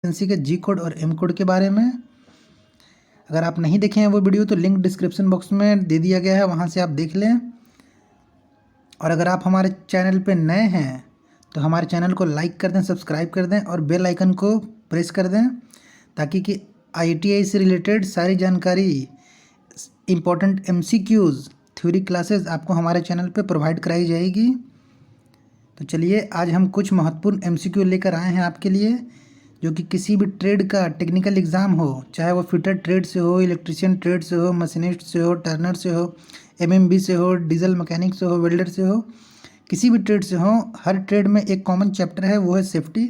Agency के जी code और M code के बारे में। अगर आप नहीं देखे हैं वो वीडियो तो लिंक डिस्क्रिप्शन बॉक्स में दे दिया गया है, वहाँ से आप देख लें। और अगर आप हमारे चैनल पे नए हैं तो हमारे चैनल को लाइक कर दें, सब्सक्राइब कर दें और बेल आइकन को प्रेस कर दें, ताकि कि IITI से रिलेटेड सारी जानकारी, इम्पोर्टेंट MCQs, थ्योरी क्लासेस आपको हमारे चैनल पे प्रोवाइड कराई जाएगी। तो चलिए आज हम कुछ महत्वपूर्ण MCQ लेकर आए हैं आपके लिए, जो कि किसी भी ट्रेड का टेक्निकल एग्ज़ाम हो, चाहे वो फिटर ट्रेड से हो, इलेक्ट्रिशियन ट्रेड से हो, मशीनिस्ट से हो, टर्नर से हो, MMB से हो, डीजल मैकेनिक से हो, वेल्डर से हो, किसी भी ट्रेड से हो, हर ट्रेड में एक कॉमन चैप्टर है, वो है सेफ्टी।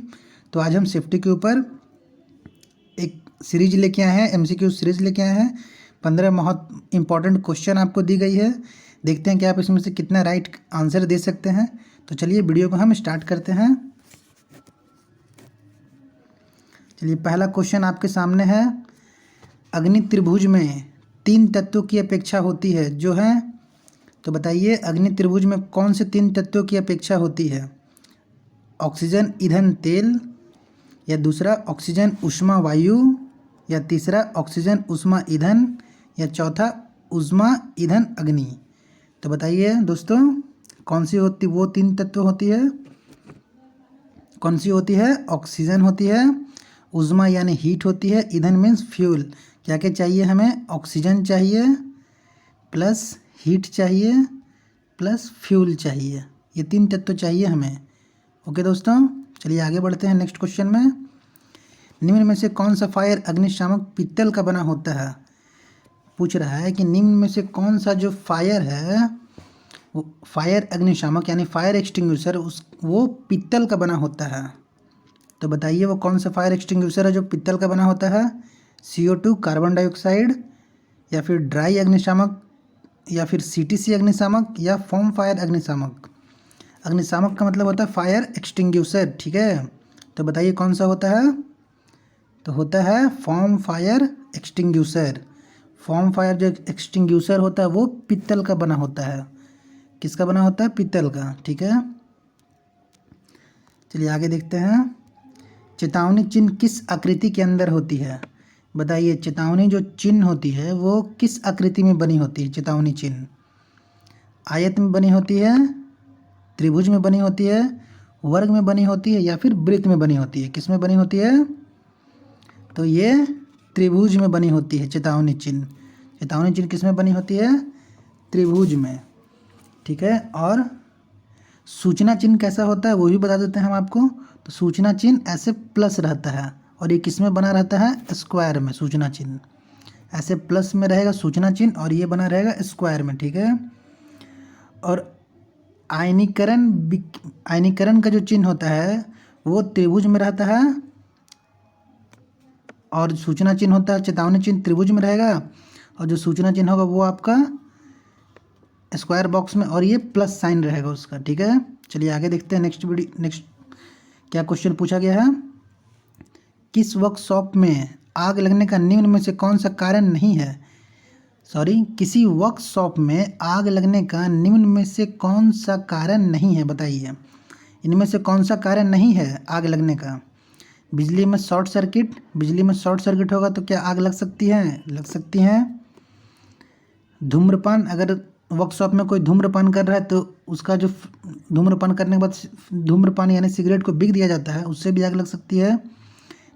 तो आज हम सेफ्टी के ऊपर एक सीरीज लेके आए हैं, MCQ सीरीज लेके आए हैं। 15 बहुत इंपॉर्टेंट क्वेश्चन आपको दी गई है। देखते हैं कि आप इसमें से कितना राइट आंसर दे सकते हैं। तो चलिए वीडियो को हम स्टार्ट करते हैं। चलिए पहला क्वेश्चन आपके सामने है। अग्नि त्रिभुज में 3 तत्वों की अपेक्षा होती है जो है, तो बताइए अग्नि त्रिभुज में कौन से 3 तत्वों की अपेक्षा होती है? ऑक्सीजन ईंधन तेल, या दूसरा ऑक्सीजन ऊष्मा वायु, या तीसरा ऑक्सीजन ऊष्मा ईंधन, या चौथा ऊष्मा ईंधन अग्नि। तो बताइए दोस्तों कौन सी होती वो 3 तत्व होती है? कौन सी होती है? ऑक्सीजन होती है, उज़्मा यानी हीट होती है, ईंधन मीन्स फ्यूल। क्या क्या चाहिए हमें? ऑक्सीजन चाहिए, प्लस हीट चाहिए, प्लस फ्यूल चाहिए। ये 3 तत्व चाहिए हमें। ओके दोस्तों, चलिए आगे बढ़ते हैं नेक्स्ट क्वेश्चन में। निम्न में से कौन सा फायर अग्निशामक पीतल का बना होता है? पूछ रहा है कि निम्न में से कौन सा जो फायर है, वो फायर अग्निशामक यानी फायर एक्सटिंग्विशर, वो पीतल का बना होता है। तो बताइए वो कौन सा फायर एक्सटिंग्विशर है जो पीतल का बना होता है? CO2 कार्बन डाइऑक्साइड, या फिर ड्राई अग्निशामक, या फिर CTC अग्निशामक, या फोम फायर अग्निशामक। अग्निशामक का मतलब होता है फायर एक्सटिंग्विशर, ठीक है। तो बताइए कौन सा होता है? तो होता है foam fire extinguisher. Foam fire जो एक्सटिंग्विशर होता है वो पीतल का बना होता है। किसका बना होता है? पीतल का, ठीक है। चलिए आगे देखते हैं। चेतावनी चिन्ह किस आकृति के अंदर होती है? बताइए चेतावनी जो चिन्ह होती है वो किस आकृति में बनी होती है? चेतावनी चिन्ह आयत में बनी होती है, त्रिभुज में बनी होती है, वर्ग में बनी होती है, या फिर वृत्त में बनी होती है? किस में बनी होती है? तो ये त्रिभुज में बनी होती है चेतावनी चिन्ह। चेतावनी चिन्ह किस में बनी होती है? त्रिभुज में, ठीक है। और सूचना चिन्ह कैसा होता है वो भी बता देते हैं हम आपको। तो सूचना चिन्ह ऐसे प्लस रहता है, और ये किस में बना रहता है? स्क्वायर में। सूचना चिन्ह ऐसे प्लस में रहेगा सूचना चिन्ह, और ये बना रहेगा स्क्वायर में, ठीक है। और आयनीकरण का जो चिन्ह होता है वो त्रिभुज में रहता है, और सूचना चिन्ह होता है, चेतावनी चिन्ह त्रिभुज में रहेगा, और जो सूचना चिन्ह होगा वो आपका स्क्वायर बॉक्स में, और ये प्लस साइन रहेगा उसका, ठीक है। चलिए आगे देखते हैं नेक्स्ट क्या क्वेश्चन पूछा गया है। किस वर्कशॉप में आग लगने का निम्न में से कौन सा कारण नहीं है? किसी वर्कशॉप में आग लगने का निम्न में से कौन सा कारण नहीं है? बताइए इनमें से कौन सा कारण नहीं है आग लगने का? बिजली में शॉर्ट सर्किट होगा तो क्या आग लग सकती है? लग सकती है। धूम्रपान, अगर वर्कशॉप में कोई धूम्रपान कर रहा है तो उसका जो धूम्रपान करने के बाद धूम्रपान यानी सिगरेट को बिक दिया जाता है, उससे भी आग लग सकती है।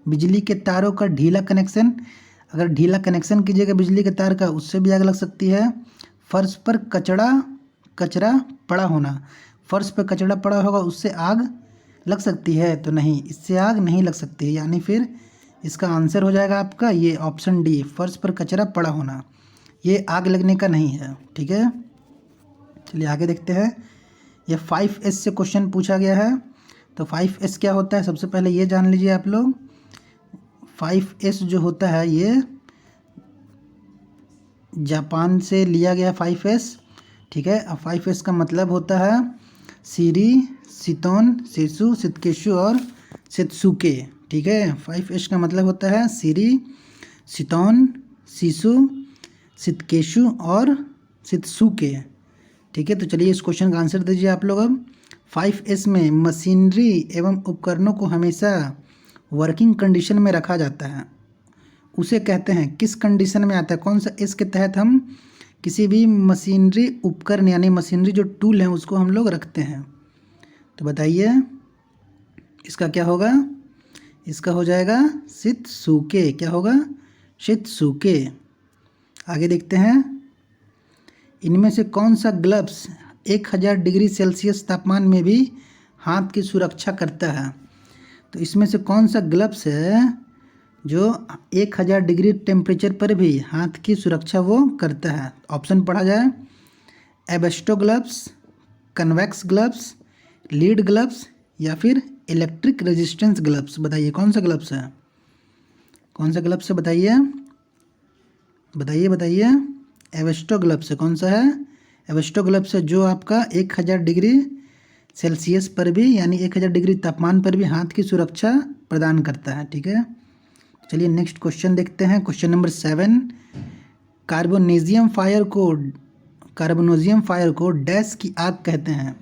बिजली के तारों का ढीला कनेक्शन, अगर ढीला कनेक्शन कीजिएगा बिजली के तार का, उससे भी आग लग सकती है। फर्श पर कचरा पड़ा होना, फर्श पर कचरा पड़ा होगा उससे आग लग सकती है? तो नहीं, इससे आग नहीं लग सकती है। यानी फिर इसका आंसर हो जाएगा आपका ये ऑप्शन डी, फर्श पर कचरा पड़ा होना। ये आग लगने का नहीं है, ठीक है। चलिए आगे देखते हैं। ये 5S से क्वेश्चन पूछा गया है। तो 5S क्या होता है सबसे पहले ये जान लीजिए आप लोग। 5S जो होता है ये जापान से लिया गया 5S, ठीक है। अब 5S का मतलब होता है सीरी, सितोन, सेसु, सितकेशु और सित्सुके, ठीक है। 5S का मतलब होता है सीरी, सितोन, सीसु, सितकेशु और सित्सुके, ठीक है। तो चलिए इस क्वेश्चन का आंसर दीजिए आप लोग। अब 5S में मशीनरी एवं उपकरणों को हमेशा वर्किंग कंडीशन में रखा जाता है उसे कहते हैं, किस कंडीशन में आता है, कौन सा इसके तहत हम किसी भी मशीनरी उपकरण यानी मशीनरी जो टूल हैं उसको हम लोग रखते हैं। तो बताइए इसका क्या होगा, इसका हो जाएगा शित्सुके। क्या होगा, शित्सुके। आगे देखते हैं, इनमें से कौन सा ग्लव्स 1000 डिग्री सेल्सियस तापमान में भी हाथ की सुरक्षा करता है। तो इसमें से कौन सा ग्लव्स है जो 1000 डिग्री टेम्परेचर पर भी हाथ की सुरक्षा वो करता है। ऑप्शन पढ़ा जाए, asbestos gloves, convex gloves, lead gloves या फिर इलेक्ट्रिक रेजिस्टेंस ग्लव्स। बताइए कौन सा ग्लव्स है, कौन सा ग्लव्स है, बताइए बताइए बताइए। एबेस्टो ग्लव्स है। कौन सा है, एबेस्टो ग्लव्स है जो आपका 1000 डिग्री सेल्सियस पर भी यानी 1000 डिग्री तापमान पर भी हाथ की सुरक्षा प्रदान करता है। ठीक है, चलिए नेक्स्ट क्वेश्चन देखते हैं। क्वेश्चन नंबर 7, कार्बोनेशियम फायर को डैश की आग कहते हैं।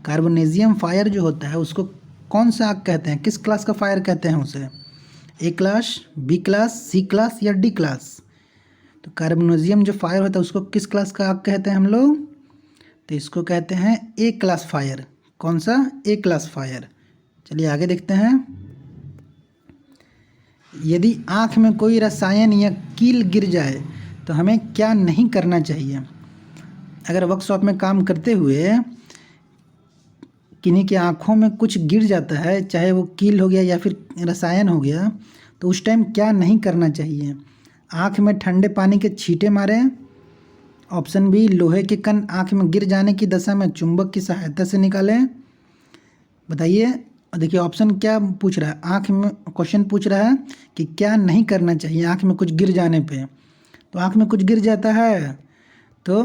कार्बोनेशियम फायर जो होता है उसको कौन सा आग कहते हैं, किस क्लास का फायर कहते हैं उसे, ए क्लास, बी क्लास, सी क्लास या डी क्लास। तो कार्बोनेशियम जो फायर होता है उसको किस क्लास का आग कहते हैं हम लोग, तो इसको कहते हैं ए क्लास फायर। कौन सा, ए क्लास फायर। चलिए आगे देखते हैं, यदि आँख में कोई रसायन या कील गिर जाए तो हमें क्या नहीं करना चाहिए। अगर वर्कशॉप में काम करते हुए किन्हीं की आँखों में कुछ गिर जाता है, चाहे वो कील हो गया या फिर रसायन हो गया, तो उस टाइम क्या नहीं करना चाहिए। आँख में ठंडे पानी के छींटे मारें, ऑप्शन बी लोहे के कण आँख में गिर जाने की दशा में चुंबक की सहायता से निकालें। बताइए, देखिए ऑप्शन क्या पूछ रहा है, आँख में क्वेश्चन पूछ रहा है कि क्या नहीं करना चाहिए आँख में कुछ गिर जाने पे। तो आँख में कुछ गिर जाता है तो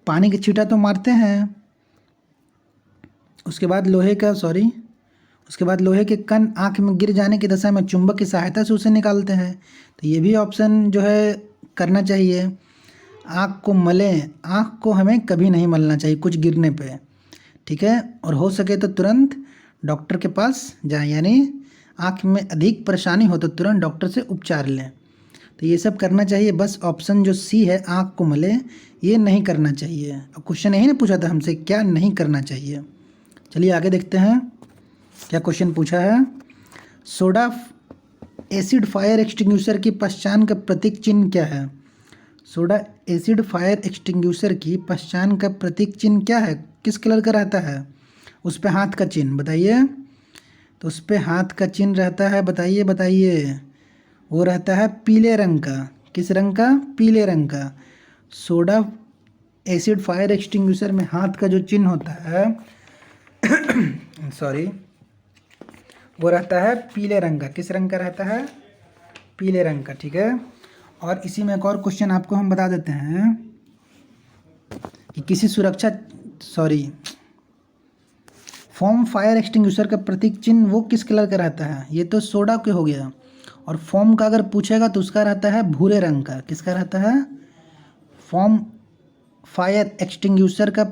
पानी के छींटा तो मारते हैं, उसके बाद लोहे के कण आँख में गिर जाने की दशा में चुंबक की सहायता से उसे निकालते हैं। तो ये भी ऑप्शन जो है करना चाहिए। आँख को मलें, आँख को हमें कभी नहीं मलना चाहिए कुछ गिरने पे। ठीक है, और हो सके तो तुरंत डॉक्टर के पास जाएं, यानी आँख में अधिक परेशानी हो तो तुरंत डॉक्टर से उपचार लें। तो ये सब करना चाहिए। बस ऑप्शन जो सी है आँख को मले, ये नहीं करना चाहिए। अब क्वेश्चन यही ना पूछा था हमसे क्या नहीं करना चाहिए। चलिए आगे देखते हैं क्या क्वेश्चन पूछा है। सोडा एसिड फायर एक्सटिंग्विशर की पहचान का प्रतीक चिन्ह क्या है। सोडा एसिड फायर एक्सटिंग्विशर की पहचान का प्रतीक चिन्ह क्या है, किस कलर का रहता है, उस पे हाथ का चिन्ह। बताइए, तो उस पे हाथ का चिन्ह रहता है, बताइए बताइए, वो रहता है पीले रंग का। किस रंग का, पीले रंग का। सोडा एसिड फायर एक्सटिंग्विशर में हाथ का जो चिन्ह होता है सॉरी, वो रहता है पीले रंग का। किस रंग का रहता है, पीले रंग का। ठीक है, और इसी में एक और क्वेश्चन आपको हम बता देते हैं कि किसी फोम फायर एक्सटिंग्विशर का प्रतीक चिन्ह वो किस कलर का रहता है। ये तो सोडा के हो गया, और फोम का अगर पूछेगा तो उसका रहता है भूरे रंग का। किसका रहता है, फोम फायर एक्सटिंग्विशर का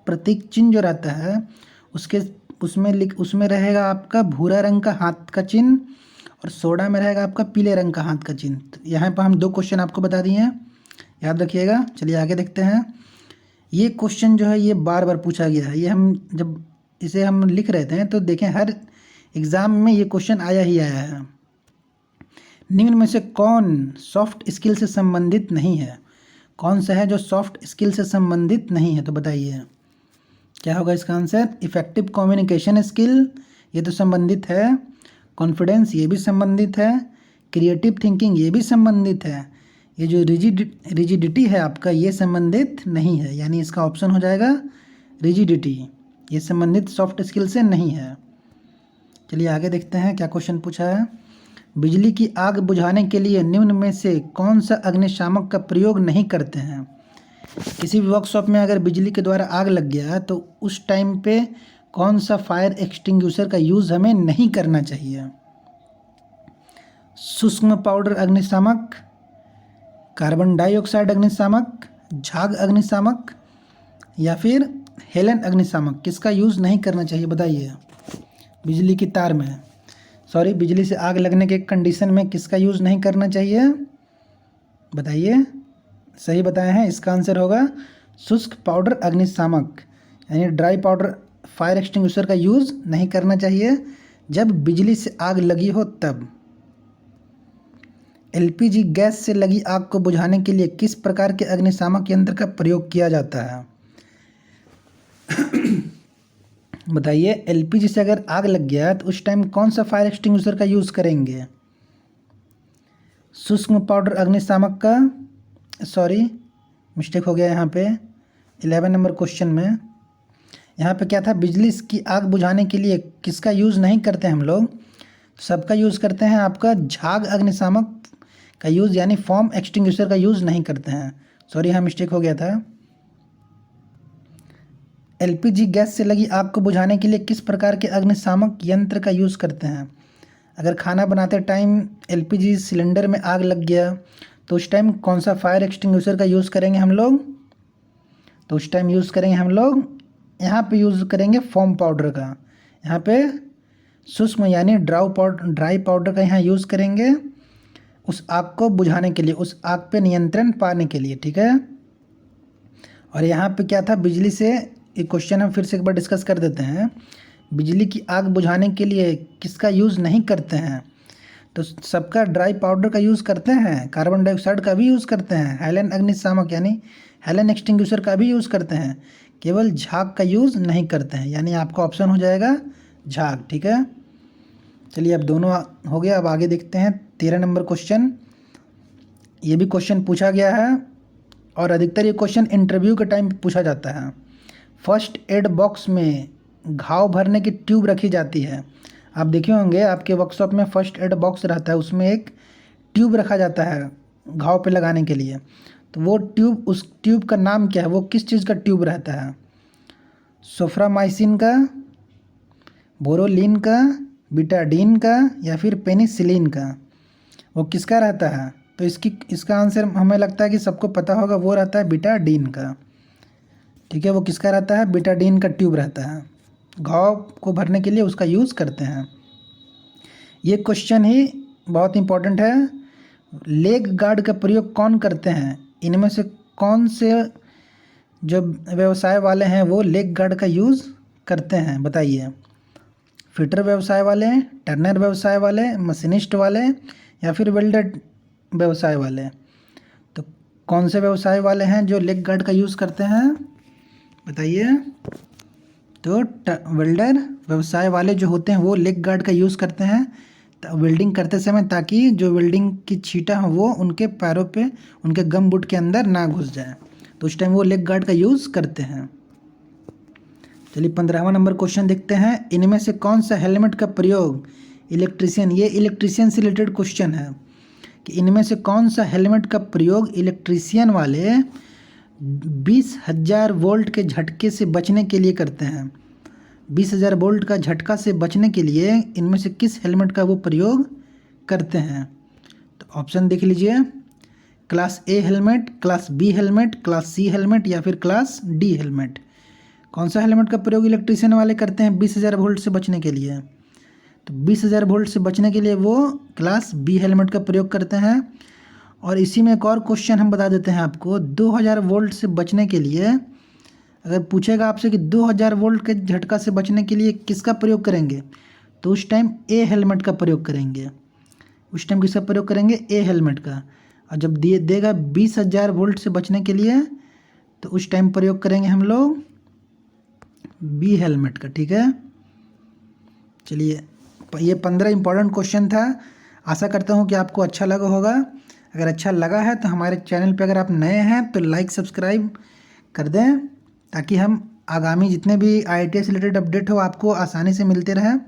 प्रतीक चिन्ह जो रहता है उसमें रहेगा आपका भूरा रंग का हाथ का चिन्ह, और सोडा में रहेगा आपका पीले रंग का हाथ का चिन्ह। तो यहाँ पर हम 2 क्वेश्चन आपको बता दिए हैं, याद रखिएगा। चलिए आगे देखते हैं। ये क्वेश्चन जो है ये बार बार पूछा गया है, ये हम जब इसे हम लिख रहे थे तो देखें हर एग्ज़ाम में ये क्वेश्चन आया ही आया है। निम्न में से कौन सॉफ्ट स्किल से संबंधित नहीं है, कौन सा है जो सॉफ्ट स्किल से संबंधित नहीं है। तो बताइए क्या होगा इसका आंसर। इफ़ेक्टिव कम्युनिकेशन स्किल, ये तो संबंधित है। कॉन्फिडेंस, ये भी संबंधित है। क्रिएटिव थिंकिंग, ये भी संबंधित है। ये जो रिजिडिटी है आपका, ये संबंधित नहीं है, यानी इसका ऑप्शन हो जाएगा रिजिडिटी, ये संबंधित सॉफ्ट स्किल से नहीं है। चलिए आगे देखते हैं क्या क्वेश्चन पूछा है। बिजली की आग बुझाने के लिए निम्न में से कौन सा अग्निशामक का प्रयोग नहीं करते हैं। किसी भी वर्कशॉप में अगर बिजली के द्वारा आग लग गया तो उस टाइम पे कौन सा फायर एक्सटिंग्विशर का यूज़ हमें नहीं करना चाहिए। सूक्ष्म पाउडर अग्निशामक, कार्बन डाइऑक्साइड अग्निशामक, झाग अग्निशामक या फिर हेलन अग्निशामक, किसका यूज़ नहीं करना चाहिए बताइए बिजली की तार में। सॉरी, बिजली से आग लगने के कंडीशन में किसका यूज़ नहीं करना चाहिए? बताइए। सही बताए हैं, इसका आंसर होगा शुष्क पाउडर अग्निशामक, यानी ड्राई पाउडर फायर एक्सटिंग्विशर का यूज़ नहीं करना चाहिए जब बिजली से आग लगी हो तब। एलपीजी गैस से लगी आग को बुझाने के लिए किस प्रकार के अग्निशामक यंत्र का प्रयोग किया जाता है? बताइए, एलपीजी से अगर आग लग गया तो उस टाइम कौन सा फायर एक्सटिंग्विशर का यूज़ करेंगे? शुष्क पाउडर अग्निशामक का, सॉरी मिस्टेक हो गया यहाँ पे 11 नंबर क्वेश्चन में। यहाँ पे क्या था, बिजली की आग बुझाने के लिए किसका यूज़ नहीं करते हम लोग? सबका यूज़ करते हैं, आपका झाग अग्निशामक का यूज़ यानी फॉर्म एक्सटिंग्विशर का यूज़ नहीं करते हैं। सॉरी, यहाँ मिस्टेक हो गया था। एलपीजी गैस से लगी आग को बुझाने के लिए किस प्रकार के अग्निशामक यंत्र का यूज़ करते हैं? अगर खाना बनाते टाइम एलपीजी सिलेंडर में आग लग गया तो उस टाइम कौन सा फायर एक्सटिंग्विशर का यूज़ करेंगे हम लोग? तो उस टाइम यूज़ करेंगे हम लोग, यहाँ पे यूज़ करेंगे फोम पाउडर का। यहाँ पे शुष्क यानी ड्राई पाउडर का यहाँ यूज़ करेंगे उस आग को बुझाने के लिए, उस आग पे नियंत्रण पाने के लिए, ठीक है। और यहाँ पे क्या था, बिजली से, एक क्वेश्चन हम फिर से एक बार डिस्कस कर देते हैं। बिजली की आग बुझाने के लिए किसका यूज़ नहीं करते हैं? तो सबका ड्राई पाउडर का यूज़ करते हैं, कार्बन डाइऑक्साइड का भी यूज़ करते हैं, हेलन अग्निशामक यानी हेलन एक्सटिंग्विशर का भी यूज़ करते हैं, केवल झाग का यूज़ नहीं करते हैं, यानी आपका ऑप्शन हो जाएगा झाग, ठीक है। चलिए, अब दोनों हो गया। अब आगे देखते हैं 13 नंबर क्वेश्चन। ये भी क्वेश्चन पूछा गया है और अधिकतर ये क्वेश्चन इंटरव्यू के टाइम पूछा जाता है। फर्स्ट एड बॉक्स में घाव भरने की ट्यूब रखी जाती है। आप देखे होंगे आपके वर्कशॉप में फर्स्ट एड बॉक्स रहता है, उसमें एक ट्यूब रखा जाता है घाव पे लगाने के लिए। तो वो ट्यूब, उस ट्यूब का नाम क्या है? वो किस चीज़ का ट्यूब रहता है? सोफ्रामाइसिन का, बोरोलिन का, बीटाडीन का या फिर पेनिसिलिन का? वो किसका रहता है? तो इसका आंसर हमें लगता है कि सबको पता होगा, वो रहता है बीटाडीन का, ठीक है। वो किसका रहता है? बीटाडीन का ट्यूब रहता है, घाव को भरने के लिए उसका यूज़ करते हैं। ये क्वेश्चन ही बहुत इंपॉर्टेंट है। लेग गार्ड का प्रयोग कौन करते हैं? इनमें से कौन से जो व्यवसाय वाले हैं वो लेग गार्ड का यूज़ करते हैं? बताइए। फिटर व्यवसाय वाले, टर्नर व्यवसाय वाले, मशीनिस्ट वाले या फिर वेल्डर व्यवसाय वाले? तो कौन से व्यवसाय वाले हैं जो लेग गार्ड का यूज़ करते हैं? बताइए। तो वेल्डर व्यवसाय वाले जो होते हैं वो लेग गार्ड का यूज़ करते हैं वेल्डिंग करते समय, ताकि जो वेल्डिंग की छींटा हो वो उनके पैरों पे, उनके गम बूट के अंदर ना घुस जाए, तो उस टाइम वो लेग गार्ड का यूज़ करते हैं। चलिए 15वां नंबर क्वेश्चन देखते हैं। इनमें से कौन सा हेलमेट का प्रयोग इलेक्ट्रीशियन, ये इलेक्ट्रीशियन से रिलेटेड क्वेश्चन है कि इनमें से कौन सा हेलमेट का प्रयोग इलेक्ट्रीशियन वाले 20,000 वोल्ट के झटके से बचने के लिए करते हैं? 20,000 वोल्ट का झटका से बचने के लिए इनमें से किस हेलमेट का वो प्रयोग करते हैं? तो ऑप्शन देख लीजिए। Class A helmet, class B helmet, class C helmet या फिर क्लास डी हेलमेट? कौन सा हेलमेट का प्रयोग इलेक्ट्रीशियन वाले करते हैं 20,000 वोल्ट से बचने के लिए? तो 20,000 वोल्ट से बचने के लिए वो क्लास बी हेलमेट का प्रयोग करते हैं। और इसी में एक और क्वेश्चन हम बता देते हैं आपको। 2000 वोल्ट से बचने के लिए अगर पूछेगा आपसे कि 2000 वोल्ट के झटका से बचने के लिए किसका प्रयोग करेंगे, तो उस टाइम ए हेलमेट का प्रयोग करेंगे। उस टाइम किसका प्रयोग करेंगे? ए हेलमेट का। और जब देगा 20,000 वोल्ट से बचने के लिए, तो उस टाइम प्रयोग करेंगे हम लोग बी हेलमेट का, ठीक है। चलिए, ये 15 इंपॉर्टेंट क्वेश्चन था। आशा करता हूँ कि आपको अच्छा लगा होगा। अगर अच्छा लगा है तो हमारे चैनल पे अगर आप नए हैं तो लाइक सब्सक्राइब कर दें, ताकि हम आगामी जितने भी IITS से रिलेटेड अपडेट हो आपको आसानी से मिलते रहें।